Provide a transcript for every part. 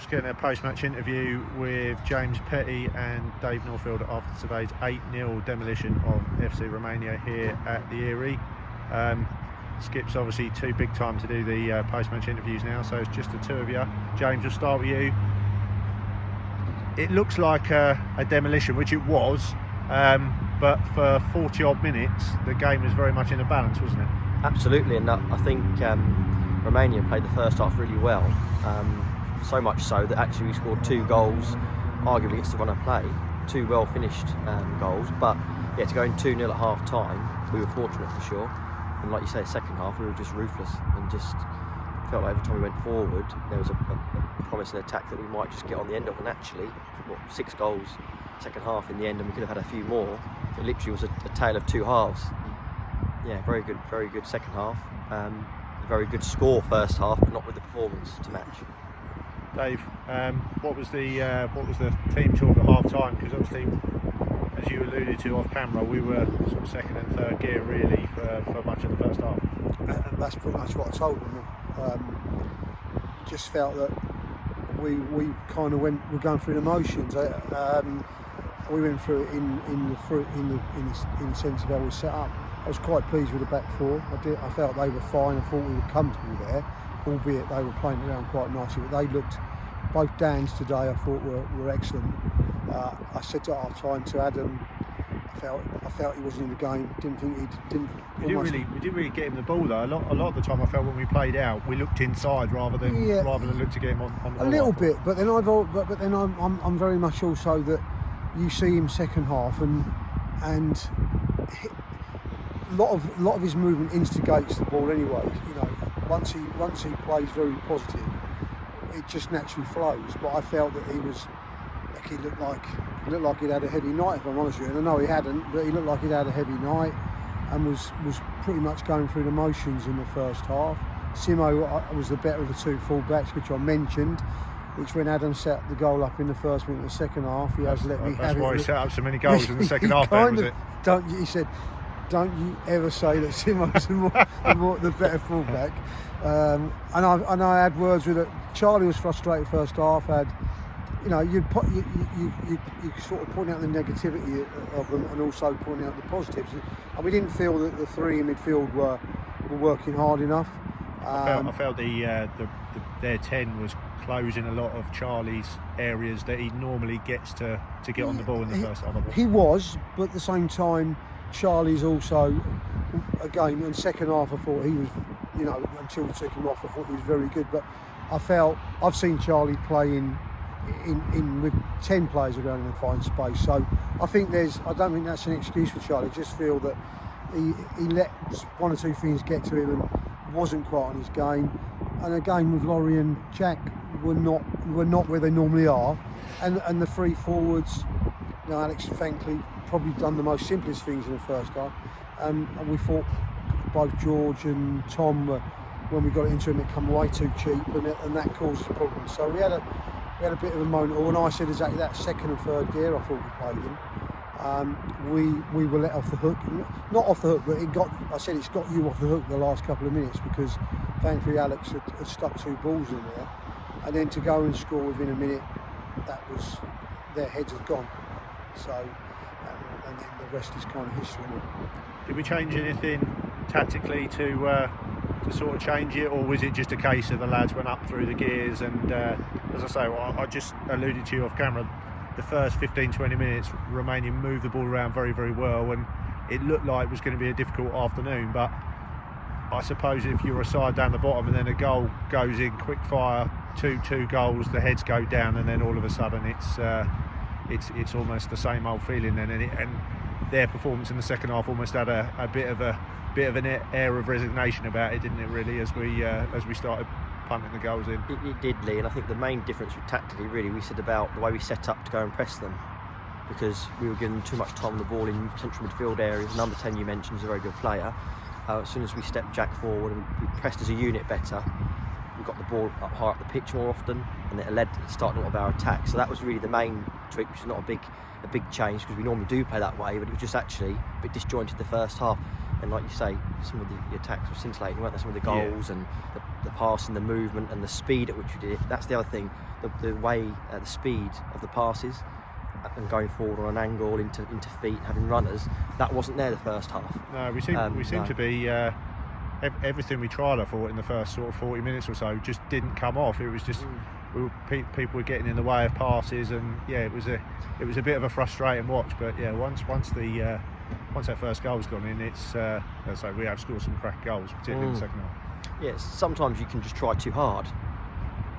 just getting a post-match interview with James Petty and Dave Northfield after today's 8-0 demolition of FC Romania here at the Eyrie. Skip's obviously too big time to do the post-match interviews now, so it's just the two of you. James, we'll start with you. It looks like a demolition, which it was, but for 40 odd minutes the game was very much in a balance, wasn't it? Absolutely, and I think Romania played the first half really well, so much so that actually we scored 2 goals, arguably against the run of play, 2 well finished goals, but yeah, to go in 2-0 at half time, we were fortunate for sure. And like you say, second half we were just ruthless and just felt like every time we went forward there was a promising attack that we might just get on the end of, and actually 6 goals second half in the end, and we could have had a few more. It literally was a tale of 2 halves. Yeah, very good second half. A very good score first half, but not with the performance to match. Dave, what was the team talk at half time? Because obviously, as you alluded to off camera, we were sort of second and third gear really for much of the first half. And that's pretty much what I told them. Just felt that we kind of were going through the motions. We went through it in the sense of how we set up. I was quite pleased with the back four. I felt they were fine. I thought we were comfortable there, albeit they were playing around quite nicely. But they looked, both Dans today I thought were excellent. I said at half time to Adam, I felt he wasn't in the game. Didn't think we didn't really get him the ball though. A lot of the time I felt when we played out, we looked inside rather than look to get him on the ball. A little bit, but then I'm very much also that you see him second half and a lot of his movement instigates the ball anyway. You know, once he plays very positive, it just naturally flows. But I felt that he looked like he'd had a heavy night, if I'm honest with you. And I know he hadn't, but he looked like he'd had a heavy night and was pretty much going through the motions in the first half. Simo was the better of the 2 full-backs, which I mentioned, which when Adam set the goal up in the first minute of the second half, he has let me have it. That's why he set up so many goals in the second half, was it? He said, don't you ever say that Simo's the better full-back. And I had words with it. Charlie was frustrated first half, you sort of point out the negativity of them and also point out the positives. And we didn't feel that the 3 in midfield were working hard enough. I felt their 10 was closing a lot of Charlie's areas that he normally gets to get on the ball in the first half. He was, but at the same time, Charlie's also, again, in second half I thought he was, until we took him off, I thought he was very good. But I felt, I've seen Charlie play in with 10 players around him and find space. So I don't think that's an excuse for Charlie. I just feel that he let 1 or 2 things get to him and wasn't quite on his game. And again with Laurie and Jack were not where they normally are. And the 3 forwards, Alex frankly probably done the most simplest things in the first half. And we thought both George and Tom when we got into him, it come way too cheap, and that causes problems. So we had a bit of a moment. Or when I said exactly that, second and third gear, I thought we played him. We were let off the hook, not off the hook, but it's got you off the hook the last couple of minutes, because thankfully Alex had stuck 2 balls in there, and then to go and score within a minute, their heads had gone. So, and then the rest is kind of history. Did we change anything tactically to sort of change it, or was it just a case of the lads went up through the gears? And as I say, I just alluded to you off camera, the first 15-20 minutes Romania moved the ball around very, very well, and it looked like it was going to be a difficult afternoon. But I suppose if you're a side down the bottom and then a goal goes in quick fire, 2 goals, the heads go down, and then all of a sudden it's almost the same old feeling then, and their performance in the second half almost had a bit of an air of resignation about it, didn't it, really, as we started punting the goals in. It did, Lee, and I think the main difference tactically, really, we said about the way we set up to go and press them, because we were giving too much time on the ball in central midfield areas. Number 10 you mentioned is a very good player. As soon as we stepped Jack forward and we pressed as a unit better, we got the ball up high up the pitch more often, and it started a lot of our attack. So that was really the main tweak, which is not a big change, because we normally do play that way, but it was just actually a bit disjointed the first half. And like you say, some of the attacks were scintillating, weren't there? Some of the goals and the pass and the movement and the speed at which we did it. That's the other thing. The way, the speed of the passes and going forward on an angle into feet, having runners, that wasn't there the first half. No, we seem to be everything we tried, I thought, in the first sort of 40 minutes or so just didn't come off. It was just people were getting in the way of passes, and it was a bit of a frustrating watch. But once that first goal's gone in, it's as I say, we have scored some crack goals, particularly in the second half. Yes, sometimes you can just try too hard.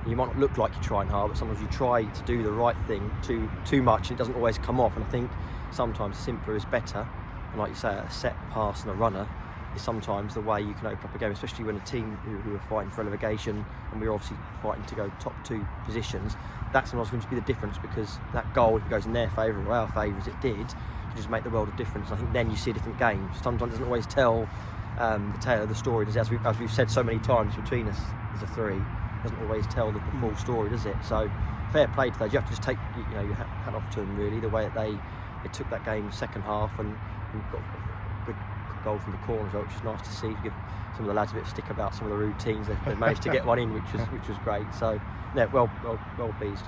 You might not look like you're trying hard, but sometimes you try to do the right thing too much, and it doesn't always come off. And I think sometimes simpler is better. And like you say, a set pass and a runner is sometimes the way you can open up a game, especially when a team who are fighting for relegation, and we're obviously fighting to go top 2 positions. That's sometimes going to be the difference, because that goal, if it goes in their favour or our favour, as it did, can just make the world of difference. I think then you see a different game. Sometimes it doesn't always tell the tale of the story, does it? As we've said so many times between us as a 3, doesn't always tell the full story, does it? So fair play to those. You have to just take your hat off to them, really, the way that they took that game second half and got a good goal from the corner as well, which is nice to see. Give some of the lads a bit of stick about some of the routines. They managed to get one in, which was great. So well pleased.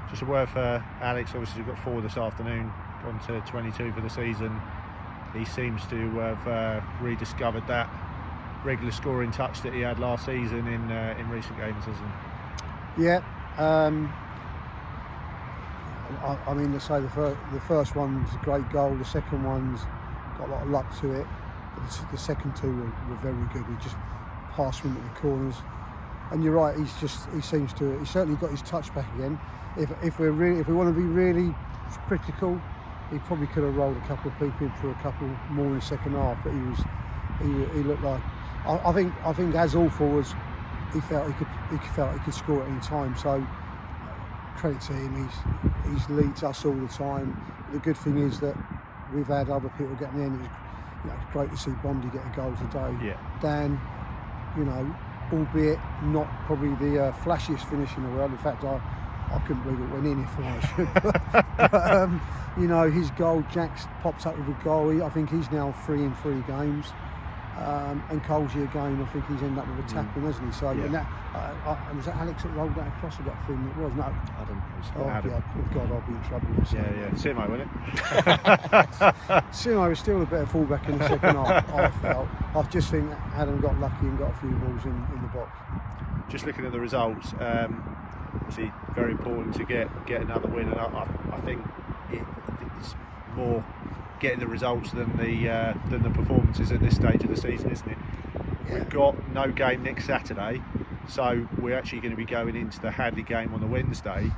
Just a word for Alex. Obviously, we've got 4 this afternoon, gone to 22 for the season. He seems to have rediscovered that regular scoring touch that he had last season in recent games, hasn't he? Yeah. I mean, to say the first one's a great goal. The second one's got a lot of luck to it. The second 2 were very good. We just passed them into the corners. And you're right. He certainly got his touch back again. If we want to be really critical, he probably could have rolled a couple of people in for a couple more in the second half. But he looked like. I think as all forwards, he felt he could score at any time. So credit to him. He's leads us all the time. The good thing is that we've had other people getting in. It's great to see Bondi get a goal today. Yeah. Dan, albeit not probably the flashiest finish in the world. In fact, I couldn't believe it went in if I should. But, his goal, Jack's popped up with a goal. I think he's now 3 in 3 games. And Colsey again, I think he's ended up with a tap-in, hasn't he? So, and was that Alex that rolled that across? I got a feeling it was. No, Adam. God, I'll be in trouble. Simo, wasn't it? Simo was still a better fullback in the second half, I felt. I just think Adam got lucky and got a few balls in the box. Just looking at the results, obviously very important to get another win, and I think it's more getting the results than the performances at this stage of the season, isn't it? Yeah. We've got no game next Saturday, so we're actually going to be going into the Hadley game on the Wednesday,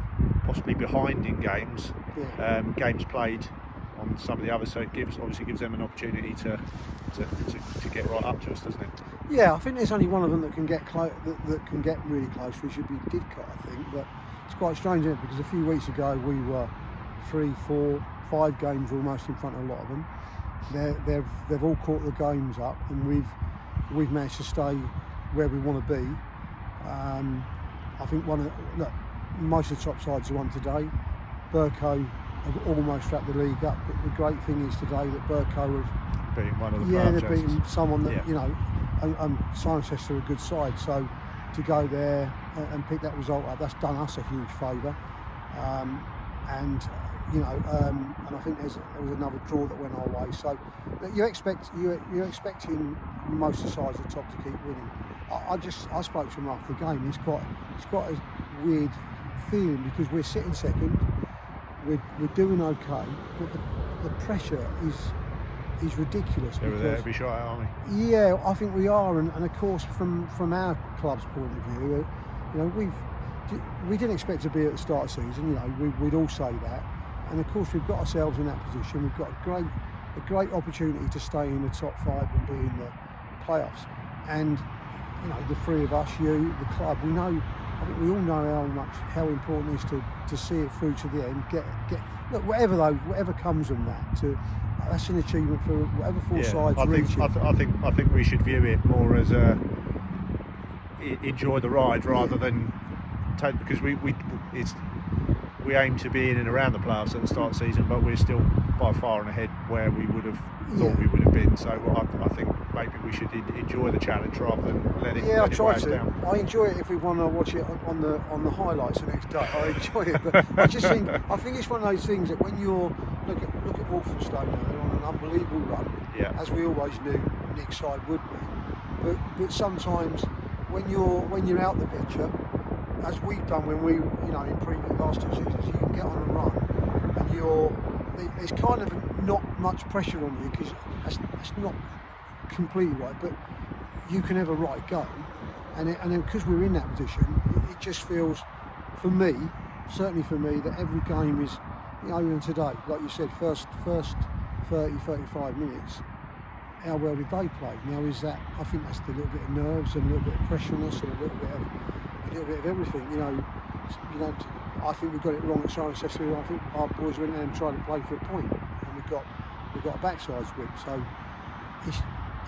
possibly behind in games. Yeah. Games played on some of the others, so it gives them an opportunity to get right up to us, doesn't it? Yeah, I think there's only one of them that can get that can get really close, which would be Didcot, I think. But it's quite strange, isn't it? Because a few weeks ago we were 3, 4, 5 games almost in front of a lot of them. They've all caught the games up, and we've managed to stay where we want to be. I think most of the top sides are on today. Burco have almost wrapped the league up, but the great thing is today that Burco have beating one of the they're beating someone that and Cirencester are a good side. So to go there and pick that result up, that's done us a huge favour. And I think there was another draw that went our way. So you're expecting most of the sides at the top to keep winning. I spoke to him after the game. It's quite a weird feeling because we're sitting second, we're doing okay, but the pressure is ridiculous. We're there every shot out, aren't we? Yeah, I think we are, and of course from our club's point of view, we didn't expect to be at the start of the season. We'd all say that. And of course we've got ourselves in that position. We've got a great opportunity to stay in the top 5 and be in the playoffs. And the 3 of us, you, the club, I think we all know how important it is to see it through to the end. Look, whatever comes from that, that's an achievement for whatever 4 sides reach. I think we should view it more as enjoy the ride rather than take, because we aim to be in and around the playoffs at the start of the season, but we're still by far and ahead where we would have thought we would have been. So I think maybe we should enjoy the challenge rather than let it. Yeah, let I try it weigh us to. down. I enjoy it if we want to watch it on the highlights the next day. I enjoy it, but I think it's one of those things that when you're look at Walthamstow now, they're on an unbelievable run, as we always knew Nick's side would be. But sometimes when you're out the picture, as we've done when we in previous last 2 seasons, you can get on a run and there's kind of not much pressure on you because that's not completely right, but you can have a right go, and then because we're in that position, it just feels, for me, certainly for me, that every game is, even today, like you said, first 30-35 minutes, how well did they play? Now is that, I think that's the little bit of nerves and a little bit of pressure on us and a little bit of everything. I think we got it wrong at Cirencester. I think our boys went there and tried to play for a point, and we got a backside whip. So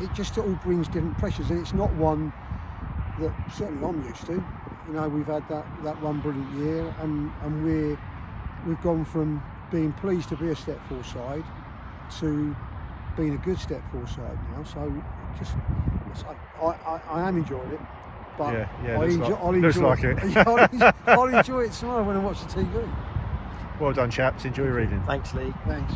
it just all brings different pressures, and it's not one that certainly I'm used to. We've had that one brilliant year, and we've gone from being pleased to be a step 4 side to being a good step 4 side now. So I am enjoying it. But I'll enjoy it tomorrow when I watch the TV. Well done, chaps. Enjoy your evening. Thanks, Lee. Thanks.